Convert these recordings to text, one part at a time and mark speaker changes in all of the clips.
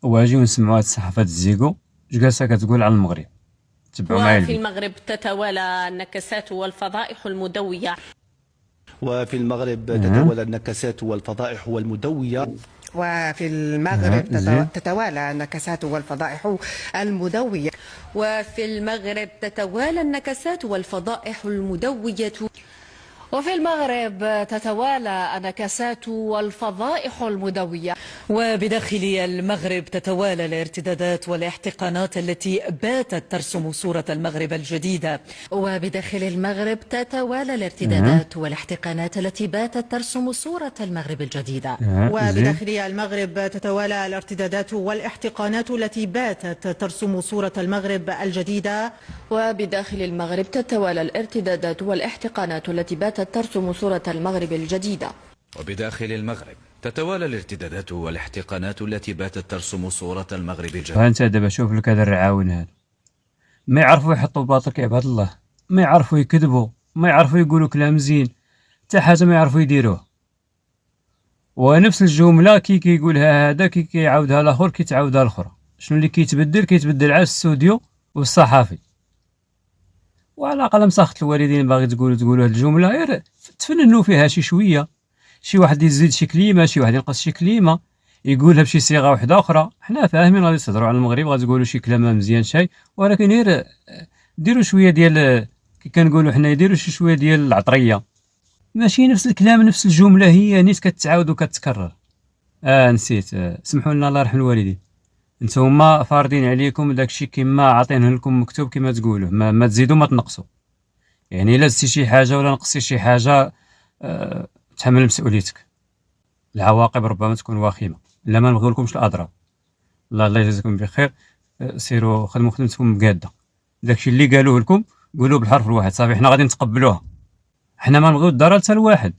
Speaker 1: واجيو نسمعوا هاد الصحافات الزيكو اش جالسه كتقول على المغرب. تبعوا معايا
Speaker 2: وفي
Speaker 1: الفيديو.
Speaker 2: المغرب تتوالى النكسات والفضائح المدوية.
Speaker 3: وفي المغرب
Speaker 1: اها
Speaker 3: تتوالى النكسات والفضائح والمدوية.
Speaker 4: وفي المغرب
Speaker 1: اها زين.
Speaker 4: تتوالى النكسات والفضائح المدوية.
Speaker 5: وفي المغرب تتوالى النكسات والفضائح المدوية.
Speaker 6: وفي المغرب تتوالى النكسات والفضائح المدوية.
Speaker 7: وبداخل المغرب تتوالى الارتدادات والاحتقانات التي باتت ترسم صورة المغرب الجديدة.
Speaker 5: وبداخل المغرب تتوالى الارتدادات والاحتقانات التي باتت ترسم صورة المغرب الجديدة.
Speaker 1: زين.
Speaker 8: وبداخل المغرب تتوالى الارتدادات والاحتقانات التي باتت ترسم صورة المغرب الجديدة.
Speaker 5: وبداخل المغرب تتوالى الارتدادات والاحتقانات التي باتت ترسم صورة المغرب الجديدة.
Speaker 9: وبداخل المغرب تتوالى الارتدادات والاحتقانات التي باتت ترسم صورة المغرب الجديدة.
Speaker 1: فانت دابا شوف لك هذا الرعاون هذا، ما يعرفوا يحطوا باطل كعباد الله، ما يعرفوا يكذبوا، ما يعرفوا يقولوا كلام زين، حتى حاجه ما يعرفوا يديروها. ونفس الجمله كي كيقولها هذا كي كيعاودها الاخر كيتعاودها الاخرى. شنو اللي كيتبدل على الاستوديو والصحافي. وعلى الاقل مساخت الوالدين باغي تقولوا هذه الجمله غير تفننوا فيها شي شويه، شي واحد يزيد شي كلمه، شي واحد ينقص شي كلمه، يقولها بشي صيغه واحده اخرى. حنا فاهمين غادي تهضروا على المغرب، غادي تقولوا شي كلام مزيان شي، ولكن غير ديروا شويه ديال كي كنقولوا حنا، ديروا شي شويه ديال العطريه، ماشي نفس الكلام نفس الجمله هي نيت كتعاود وكتكرر. نسيت، سمحوا لنا الله يرحم الوالدين، نتوما فارضين عليكم داكشي كما عاطينه لكم مكتوب كما تقولوا، ما تزيدوا ما تنقصوا. يعني الا زدتي شي حاجه ولا نقصتي شي حاجه تحمل مسؤوليتك، العواقب ربما تكون واخيمه. لا ما نبغيو لكمش الاضرار. الله يجازيكم بخير. سيروا خدموا خدمتكم بقاده، داكشي اللي قالوه لكم قولوه بالحرف الواحد صافي، حنا غادي نتقبلوها، حنا ما نبغيو الضرر حتى لواحد.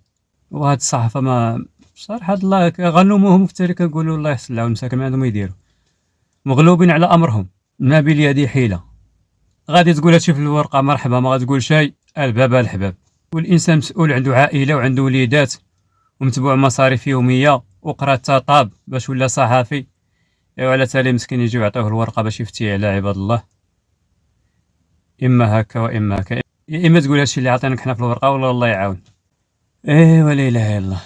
Speaker 1: وهاد الصحافه ما صراحه الله غنلوموهم، في التالي كنقولوا الله يحسن لهم، مساكن ما عندهم يديروا، مغلوبين على امرهم، ما باليد حيله. غادي تقول هادشي في الورقه مرحبا، ما غادي تقول شيء الباب الحباب. والانسان مسؤول، عنده عائله وعنده وليدات ومتبوع مصاريف يوميه وقرا حتى طاب باش ولا صحافي. ايوا على تالي مسكين يجيو يعطيوه الورقه باش يفتي على عباد الله. اما هكا واما هكا، يا اما تقول هادشي اللي عطيناك حنا في الورقه ولا الله يعاون. ايوا لا اله الا الله.